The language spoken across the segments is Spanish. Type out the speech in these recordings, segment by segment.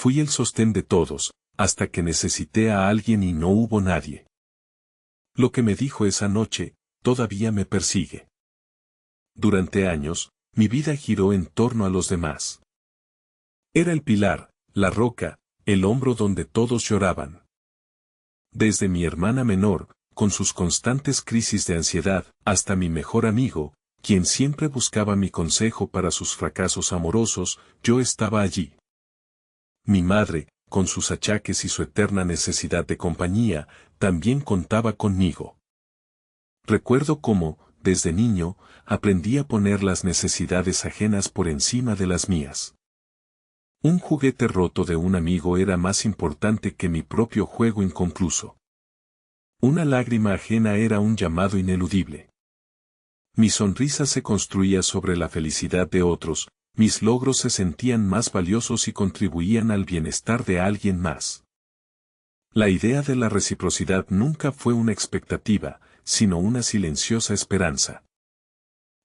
Fui el sostén de todos, hasta que necesité a alguien y no hubo nadie. Lo que me dijo esa noche, todavía me persigue. Durante años, mi vida giró en torno a los demás. Era el pilar, la roca, el hombro donde todos lloraban. Desde mi hermana menor, con sus constantes crisis de ansiedad, hasta mi mejor amigo, quien siempre buscaba mi consejo para sus fracasos amorosos, yo estaba allí. Mi madre, con sus achaques y su eterna necesidad de compañía, también contaba conmigo. Recuerdo cómo, desde niño, aprendí a poner las necesidades ajenas por encima de las mías. Un juguete roto de un amigo era más importante que mi propio juego inconcluso. Una lágrima ajena era un llamado ineludible. Mi sonrisa se construía sobre la felicidad de otros, mis logros se sentían más valiosos y contribuían al bienestar de alguien más. La idea de la reciprocidad nunca fue una expectativa, sino una silenciosa esperanza.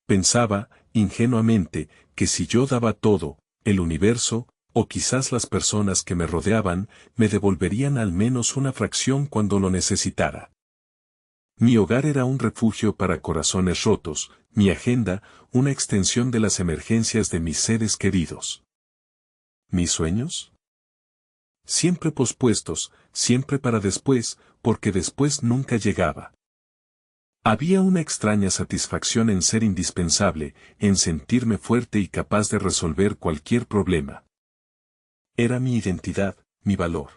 Pensaba, ingenuamente, que si yo daba todo, el universo, o quizás las personas que me rodeaban, me devolverían al menos una fracción cuando lo necesitara. Mi hogar era un refugio para corazones rotos, mi agenda, una extensión de las emergencias de mis seres queridos. ¿Mis sueños? Siempre pospuestos, siempre para después, porque después nunca llegaba. Había una extraña satisfacción en ser indispensable, en sentirme fuerte y capaz de resolver cualquier problema. Era mi identidad, mi valor.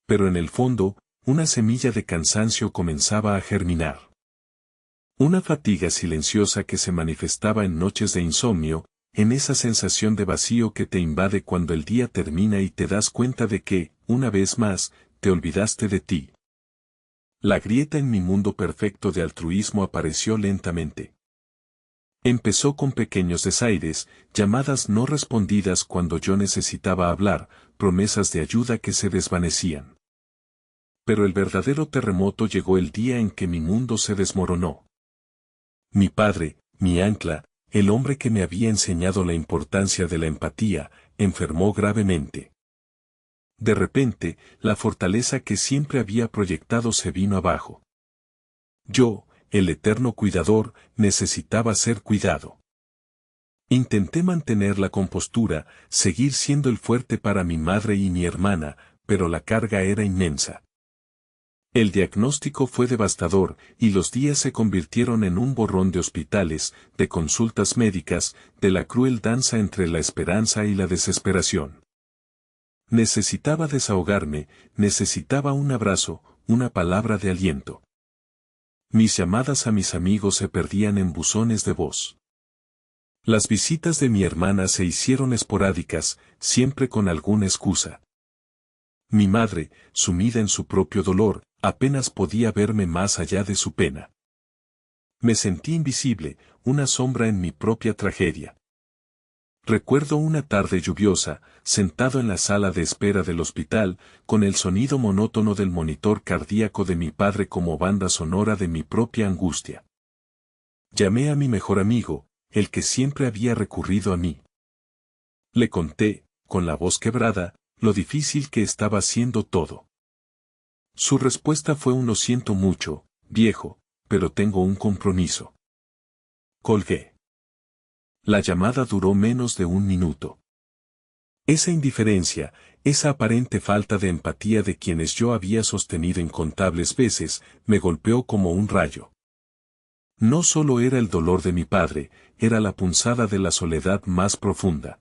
Pero en el fondo, una semilla de cansancio comenzaba a germinar. Una fatiga silenciosa que se manifestaba en noches de insomnio, en esa sensación de vacío que te invade cuando el día termina y te das cuenta de que, una vez más, te olvidaste de ti. La grieta en mi mundo perfecto de altruismo apareció lentamente. Empezó con pequeños desaires, llamadas no respondidas cuando yo necesitaba hablar, promesas de ayuda que se desvanecían. Pero el verdadero terremoto llegó el día en que mi mundo se desmoronó. Mi padre, mi ancla, el hombre que me había enseñado la importancia de la empatía, enfermó gravemente. De repente, la fortaleza que siempre había proyectado se vino abajo. Yo, el eterno cuidador, necesitaba ser cuidado. Intenté mantener la compostura, seguir siendo el fuerte para mi madre y mi hermana, pero la carga era inmensa. El diagnóstico fue devastador, y los días se convirtieron en un borrón de hospitales, de consultas médicas, de la cruel danza entre la esperanza y la desesperación. Necesitaba desahogarme, necesitaba un abrazo, una palabra de aliento. Mis llamadas a mis amigos se perdían en buzones de voz. Las visitas de mi hermana se hicieron esporádicas, siempre con alguna excusa. Mi madre, sumida en su propio dolor, apenas podía verme más allá de su pena. Me sentí invisible, una sombra en mi propia tragedia. Recuerdo una tarde lluviosa, sentado en la sala de espera del hospital, con el sonido monótono del monitor cardíaco de mi padre como banda sonora de mi propia angustia. Llamé a mi mejor amigo, el que siempre había recurrido a mí. Le conté, con la voz quebrada, lo difícil que estaba haciendo todo. Su respuesta fue un lo siento mucho, viejo, pero tengo un compromiso. Colgué. La llamada duró menos de un minuto. Esa indiferencia, esa aparente falta de empatía de quienes yo había sostenido incontables veces, me golpeó como un rayo. No solo era el dolor de mi padre, era la punzada de la soledad más profunda.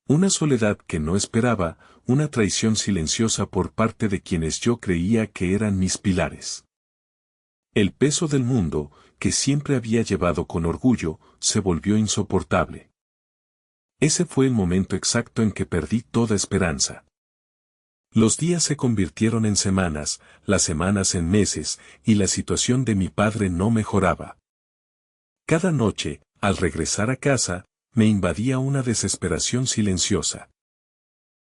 Una soledad que no esperaba, una traición silenciosa por parte de quienes yo creía que eran mis pilares. El peso del mundo, que siempre había llevado con orgullo, se volvió insoportable. Ese fue el momento exacto en que perdí toda esperanza. Los días se convirtieron en semanas, las semanas en meses, y la situación de mi padre no mejoraba. Cada noche, al regresar a casa, me invadía una desesperación silenciosa.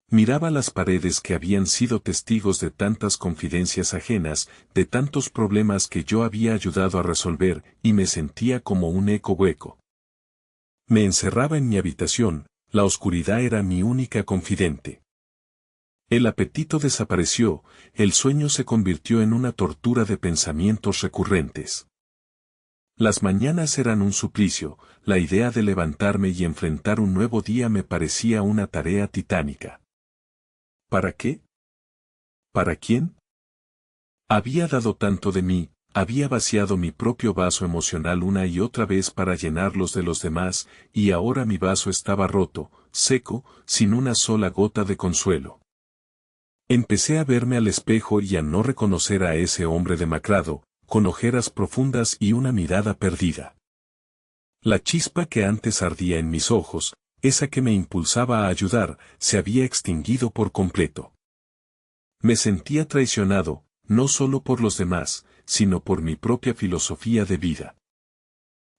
Miraba las paredes que habían sido testigos de tantas confidencias ajenas, de tantos problemas que yo había ayudado a resolver, y me sentía como un eco hueco. Me encerraba en mi habitación, la oscuridad era mi única confidente. El apetito desapareció, el sueño se convirtió en una tortura de pensamientos recurrentes. Las mañanas eran un suplicio, la idea de levantarme y enfrentar un nuevo día me parecía una tarea titánica. ¿Para qué? ¿Para quién? Había dado tanto de mí, había vaciado mi propio vaso emocional una y otra vez para llenarlos de los demás, y ahora mi vaso estaba roto, seco, sin una sola gota de consuelo. Empecé a verme al espejo y a no reconocer a ese hombre demacrado, con ojeras profundas y una mirada perdida. La chispa que antes ardía en mis ojos, esa que me impulsaba a ayudar, se había extinguido por completo. Me sentía traicionado, no solo por los demás, sino por mi propia filosofía de vida.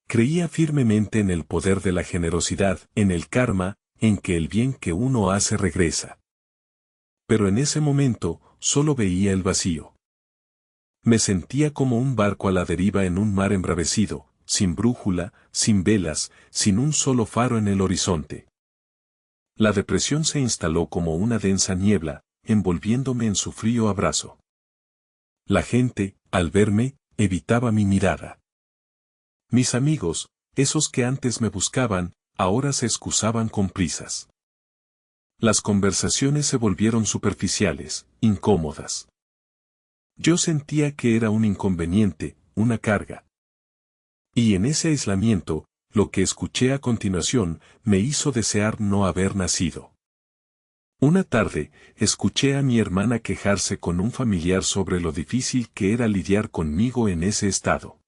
Creía firmemente en el poder de la generosidad, en el karma, en que el bien que uno hace regresa. Pero en ese momento, solo veía el vacío. Me sentía como un barco a la deriva en un mar embravecido, sin brújula, sin velas, sin un solo faro en el horizonte. La depresión se instaló como una densa niebla, envolviéndome en su frío abrazo. La gente, al verme, evitaba mi mirada. Mis amigos, esos que antes me buscaban, ahora se excusaban con prisas. Las conversaciones se volvieron superficiales, incómodas. Yo sentía que era un inconveniente, una carga. Y en ese aislamiento, lo que escuché a continuación, me hizo desear no haber nacido. Una tarde, escuché a mi hermana quejarse con un familiar sobre lo difícil que era lidiar conmigo en ese estado.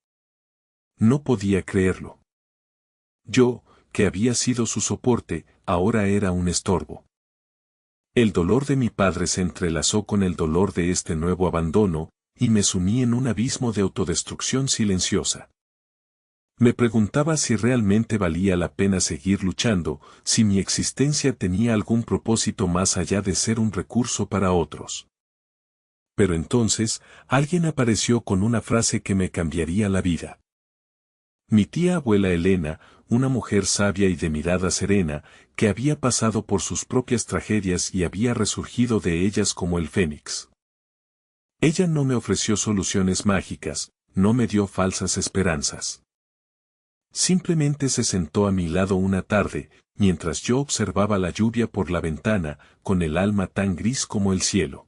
No podía creerlo. Yo, que había sido su soporte, ahora era un estorbo. El dolor de mi padre se entrelazó con el dolor de este nuevo abandono, y me sumí en un abismo de autodestrucción silenciosa. Me preguntaba si realmente valía la pena seguir luchando, si mi existencia tenía algún propósito más allá de ser un recurso para otros. Pero entonces, alguien apareció con una frase que me cambiaría la vida. Mi tía abuela Elena, una mujer sabia y de mirada serena, que había pasado por sus propias tragedias y había resurgido de ellas como el fénix. Ella no me ofreció soluciones mágicas, no me dio falsas esperanzas. Simplemente se sentó a mi lado una tarde, mientras yo observaba la lluvia por la ventana, con el alma tan gris como el cielo.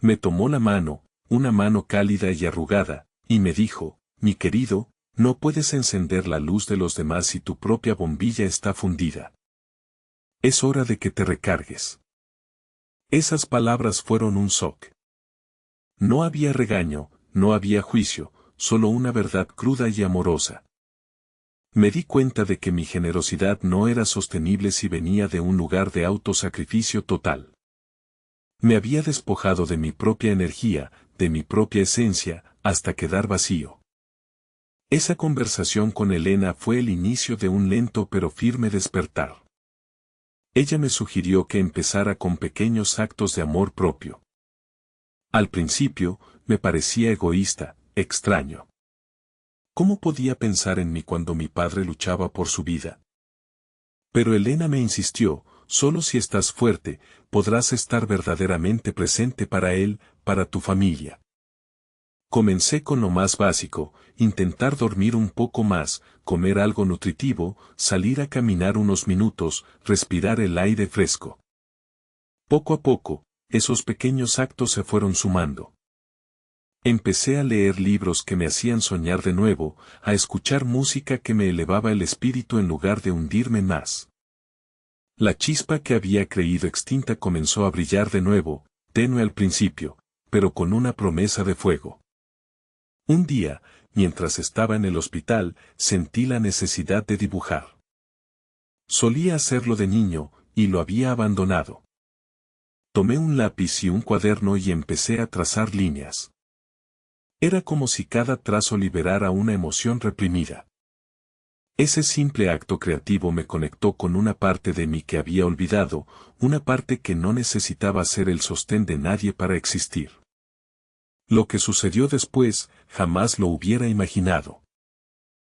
Me tomó la mano, una mano cálida y arrugada, y me dijo, mi querido, no puedes encender la luz de los demás si tu propia bombilla está fundida. Es hora de que te recargues. Esas palabras fueron un shock. No había regaño, no había juicio, solo una verdad cruda y amorosa. Me di cuenta de que mi generosidad no era sostenible si venía de un lugar de autosacrificio total. Me había despojado de mi propia energía, de mi propia esencia, hasta quedar vacío. Esa conversación con Elena fue el inicio de un lento pero firme despertar. Ella me sugirió que empezara con pequeños actos de amor propio. Al principio, me parecía egoísta, extraño. ¿Cómo podía pensar en mí cuando mi padre luchaba por su vida? Pero Elena me insistió, solo si estás fuerte, podrás estar verdaderamente presente para él, para tu familia. Comencé con lo más básico, intentar dormir un poco más, comer algo nutritivo, salir a caminar unos minutos, respirar el aire fresco. Poco a poco, esos pequeños actos se fueron sumando. Empecé a leer libros que me hacían soñar de nuevo, a escuchar música que me elevaba el espíritu en lugar de hundirme más. La chispa que había creído extinta comenzó a brillar de nuevo, tenue al principio, pero con una promesa de fuego. Un día, mientras estaba en el hospital, sentí la necesidad de dibujar. Solía hacerlo de niño, y lo había abandonado. Tomé un lápiz y un cuaderno y empecé a trazar líneas. Era como si cada trazo liberara una emoción reprimida. Ese simple acto creativo me conectó con una parte de mí que había olvidado, una parte que no necesitaba ser el sostén de nadie para existir. Lo que sucedió después, jamás lo hubiera imaginado.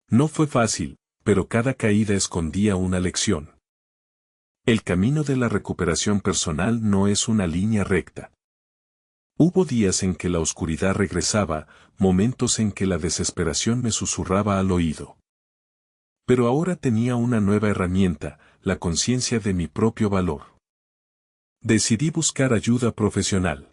No fue fácil, pero cada caída escondía una lección. El camino de la recuperación personal no es una línea recta. Hubo días en que la oscuridad regresaba, momentos en que la desesperación me susurraba al oído. Pero ahora tenía una nueva herramienta, la conciencia de mi propio valor. Decidí buscar ayuda profesional.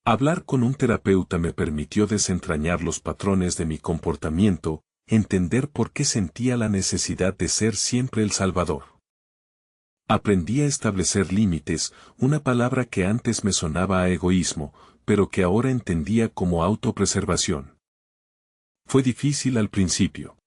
Hablar con un terapeuta me permitió desentrañar los patrones de mi comportamiento, entender por qué sentía la necesidad de ser siempre el salvador. Aprendí a establecer límites, una palabra que antes me sonaba a egoísmo, pero que ahora entendía como autopreservación. Fue difícil al principio.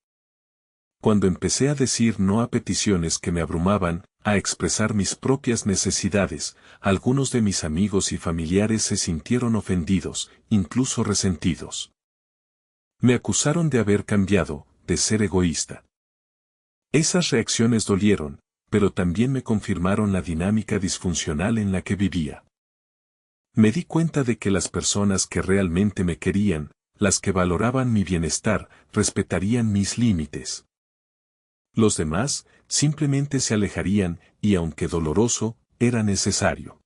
Cuando empecé a decir no a peticiones que me abrumaban, a expresar mis propias necesidades, algunos de mis amigos y familiares se sintieron ofendidos, incluso resentidos. Me acusaron de haber cambiado, de ser egoísta. Esas reacciones dolieron, pero también me confirmaron la dinámica disfuncional en la que vivía. Me di cuenta de que las personas que realmente me querían, las que valoraban mi bienestar, respetarían mis límites. Los demás, simplemente se alejarían, y aunque doloroso, era necesario.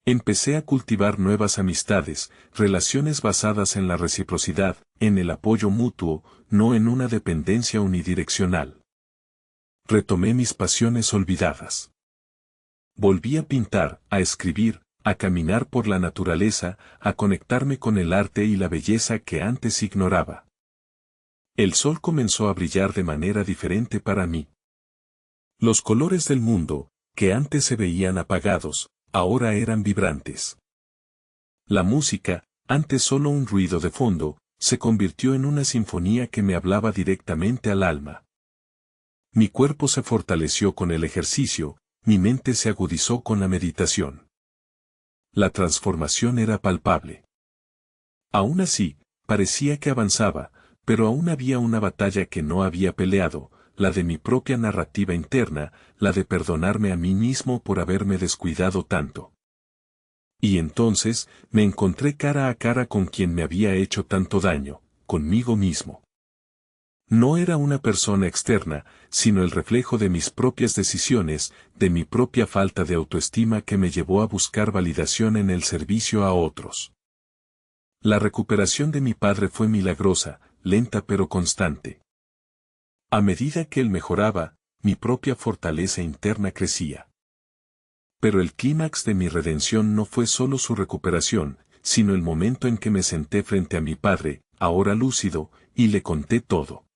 Empecé a cultivar nuevas amistades, relaciones basadas en la reciprocidad, en el apoyo mutuo, no en una dependencia unidireccional. Retomé mis pasiones olvidadas. Volví a pintar, a escribir, a caminar por la naturaleza, a conectarme con el arte y la belleza que antes ignoraba. El sol comenzó a brillar de manera diferente para mí. Los colores del mundo, que antes se veían apagados, ahora eran vibrantes. La música, antes solo un ruido de fondo, se convirtió en una sinfonía que me hablaba directamente al alma. Mi cuerpo se fortaleció con el ejercicio, mi mente se agudizó con la meditación. La transformación era palpable. Aún así, parecía que avanzaba, pero aún había una batalla que no había peleado, la de mi propia narrativa interna, la de perdonarme a mí mismo por haberme descuidado tanto. Y entonces, me encontré cara a cara con quien me había hecho tanto daño, conmigo mismo. No era una persona externa, sino el reflejo de mis propias decisiones, de mi propia falta de autoestima que me llevó a buscar validación en el servicio a otros. La recuperación de mi padre fue milagrosa, lenta pero constante. A medida que él mejoraba, mi propia fortaleza interna crecía. Pero el clímax de mi redención no fue solo su recuperación, sino el momento en que me senté frente a mi padre, ahora lúcido, y le conté todo.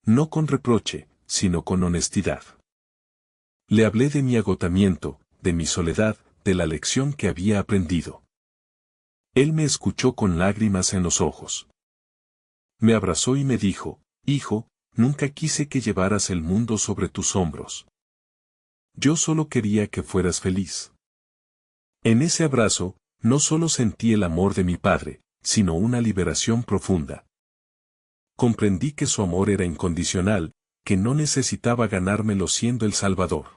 No con reproche, sino con honestidad. Le hablé de mi agotamiento, de mi soledad, de la lección que había aprendido. Él me escuchó con lágrimas en los ojos. Me abrazó y me dijo, hijo, nunca quise que llevaras el mundo sobre tus hombros. Yo solo quería que fueras feliz. En ese abrazo, no solo sentí el amor de mi padre, sino una liberación profunda. Comprendí que su amor era incondicional, que no necesitaba ganármelo siendo el Salvador.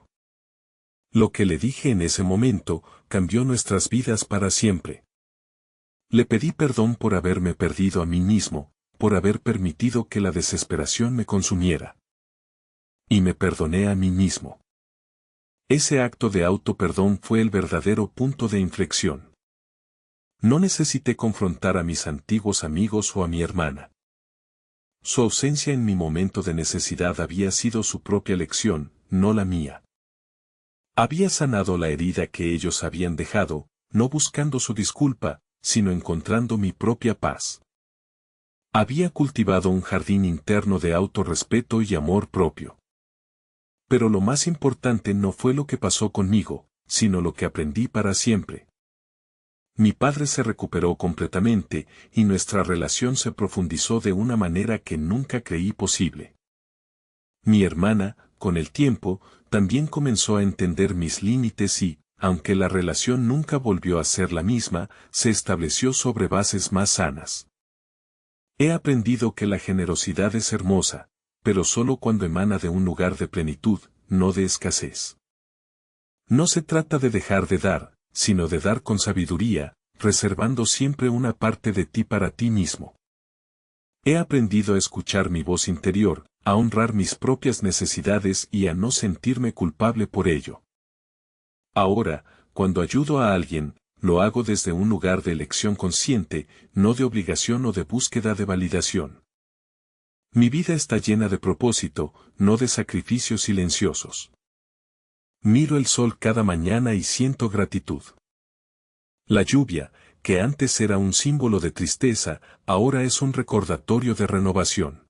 Lo que le dije en ese momento cambió nuestras vidas para siempre. Le pedí perdón por haberme perdido a mí mismo, por haber permitido que la desesperación me consumiera. Y me perdoné a mí mismo. Ese acto de auto-perdón fue el verdadero punto de inflexión. No necesité confrontar a mis antiguos amigos o a mi hermana. Su ausencia en mi momento de necesidad había sido su propia lección, no la mía. Había sanado la herida que ellos habían dejado, no buscando su disculpa, sino encontrando mi propia paz. Había cultivado un jardín interno de autorrespeto y amor propio. Pero lo más importante no fue lo que pasó conmigo, sino lo que aprendí para siempre. Mi padre se recuperó completamente, y nuestra relación se profundizó de una manera que nunca creí posible. Mi hermana, con el tiempo, también comenzó a entender mis límites y, aunque la relación nunca volvió a ser la misma, se estableció sobre bases más sanas. He aprendido que la generosidad es hermosa, pero solo cuando emana de un lugar de plenitud, no de escasez. No se trata de dejar de dar, sino de dar con sabiduría, reservando siempre una parte de ti para ti mismo. He aprendido a escuchar mi voz interior, a honrar mis propias necesidades y a no sentirme culpable por ello. Ahora, cuando ayudo a alguien, lo hago desde un lugar de elección consciente, no de obligación o de búsqueda de validación. Mi vida está llena de propósito, no de sacrificios silenciosos. Miro el sol cada mañana y siento gratitud. La lluvia, que antes era un símbolo de tristeza, ahora es un recordatorio de renovación.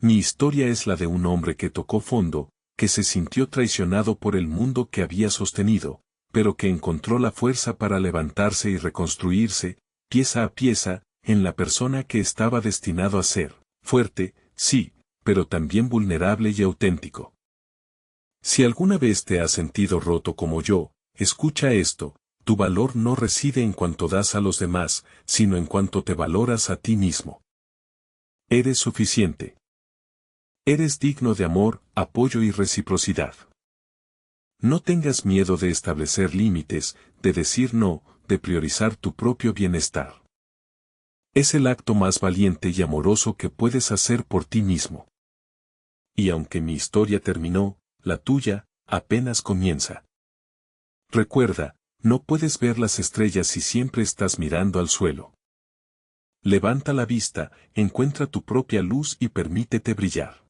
Mi historia es la de un hombre que tocó fondo, que se sintió traicionado por el mundo que había sostenido, pero que encontró la fuerza para levantarse y reconstruirse, pieza a pieza, en la persona que estaba destinado a ser, fuerte, sí, pero también vulnerable y auténtico. Si alguna vez te has sentido roto como yo, escucha esto, tu valor no reside en cuanto das a los demás, sino en cuanto te valoras a ti mismo. Eres suficiente. Eres digno de amor, apoyo y reciprocidad. No tengas miedo de establecer límites, de decir no, de priorizar tu propio bienestar. Es el acto más valiente y amoroso que puedes hacer por ti mismo. Y aunque mi historia terminó, la tuya, apenas comienza. Recuerda, no puedes ver las estrellas si siempre estás mirando al suelo. Levanta la vista, encuentra tu propia luz y permítete brillar.